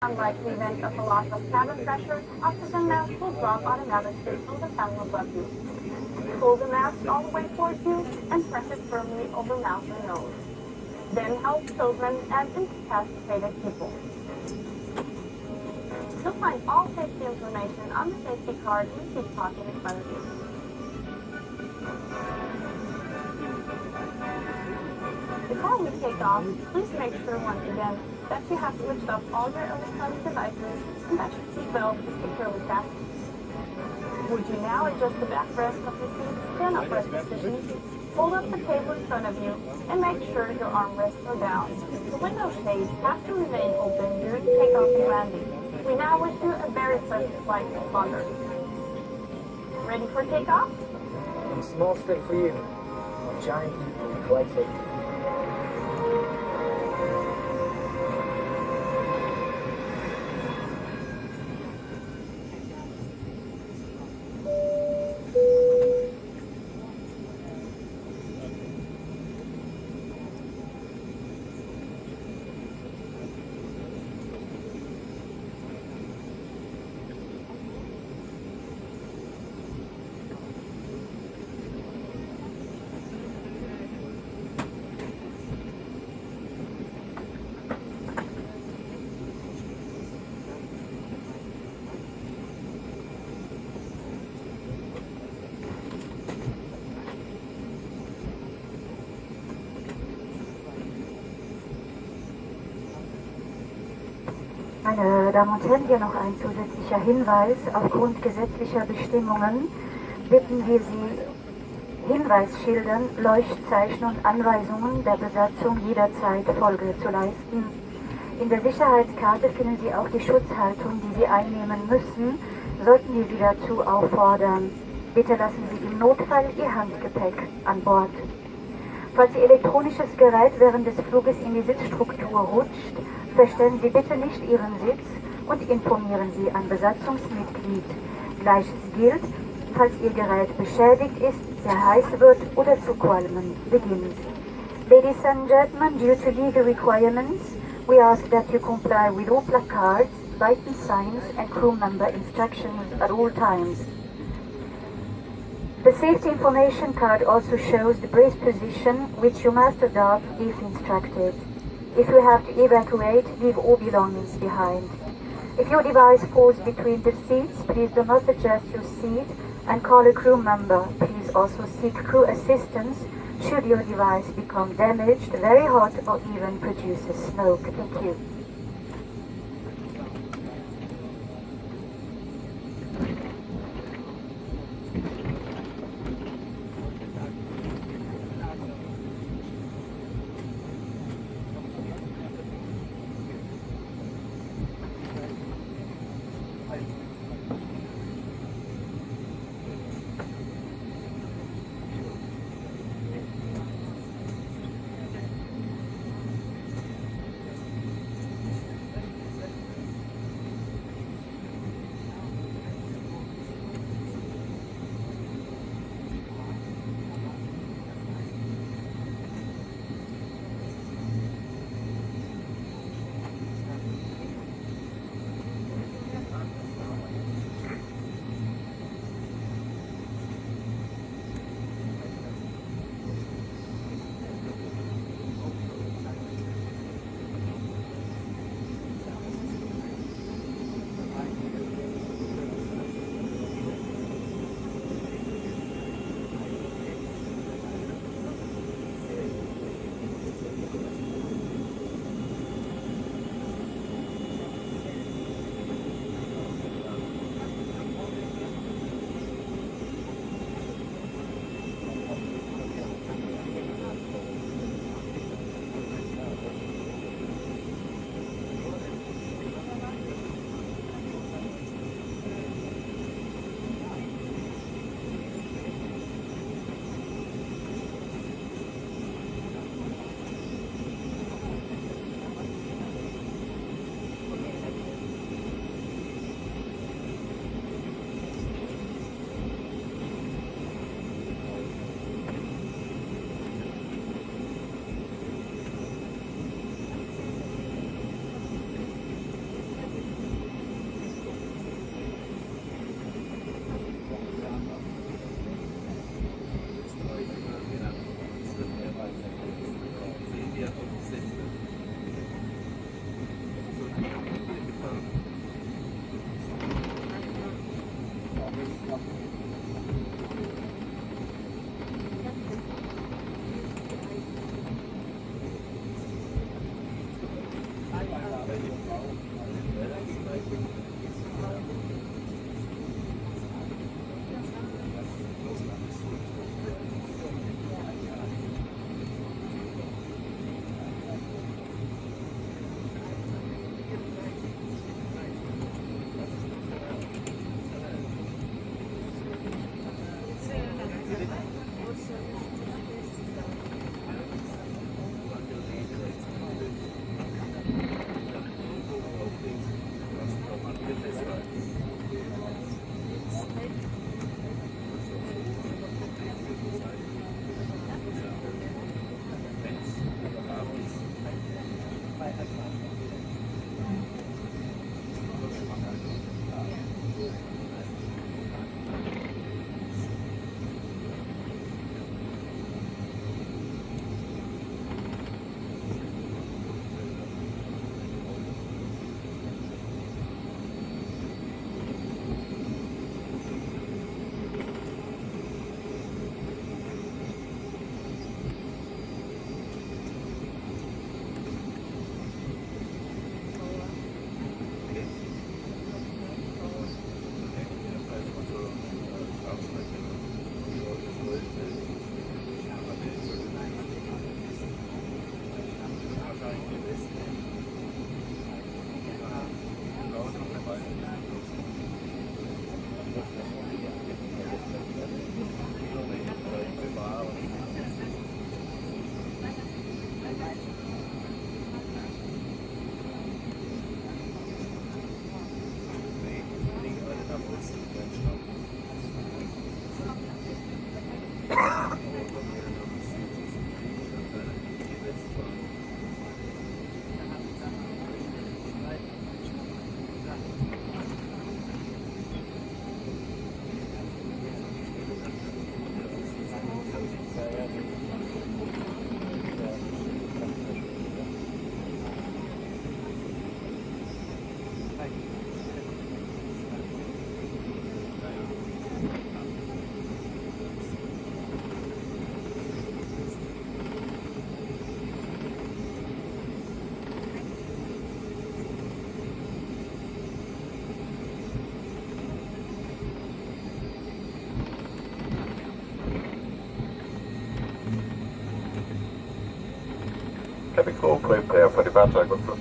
unlikely event of a loss of cabin pressure, oxygen mask will drop automatically from the panel above you. Pull the mask all the way towards you and press it firmly over mouth and nose. Then help children and incapacitated people. You'll find all safety information on the safety card in the seat pocket in front of you. Before we take off, please make sure once again that you have switched off all your electronic devices and that your seatbelt is securely fastened. Would you now adjust the backrest of the seat to an upright position? Fold up the table in front of you and make sure your armrests are down. The window shades have to remain open during takeoff and landing. We now wish you a very pleasant flight to Flutter. Ready for takeoff? A small step for you, a giant leap for your flight safety. Meine Damen und Herren, hier noch ein zusätzlicher Hinweis. Aufgrund gesetzlicher Bestimmungen bitten wir Sie, Hinweisschildern, Leuchtzeichen und Anweisungen der Besatzung jederzeit Folge zu leisten. In der Sicherheitskarte finden Sie auch die Schutzhaltung, die Sie einnehmen müssen, sollten wir Sie dazu auffordern. Bitte lassen Sie im Notfall Ihr Handgepäck an Bord. Falls Ihr elektronisches Gerät während des Fluges in die Sitzstruktur rutscht, verstellen Sie bitte nicht Ihren Sitz und informieren Sie ein Besatzungsmitglied. Gleiches gilt, falls Ihr Gerät beschädigt ist, sehr heiß wird oder zu qualmen beginnt. Ladies and gentlemen, due to legal requirements, we ask that you comply with all placards, lighting signs and crew member instructions at all times. The safety information card also shows the brace position which you must adopt if instructed. If you have to evacuate, leave all belongings behind. If your device falls between the seats, please do not adjust your seat and call a crew member. Please also seek crew assistance should your device become damaged, very hot, or even produces smoke. Thank you. to prepare for departure. Good luck.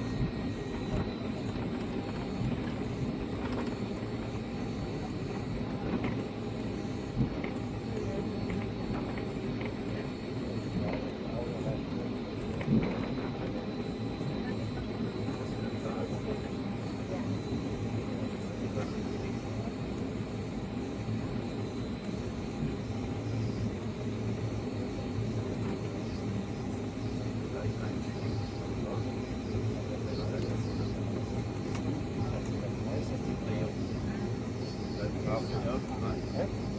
Ja.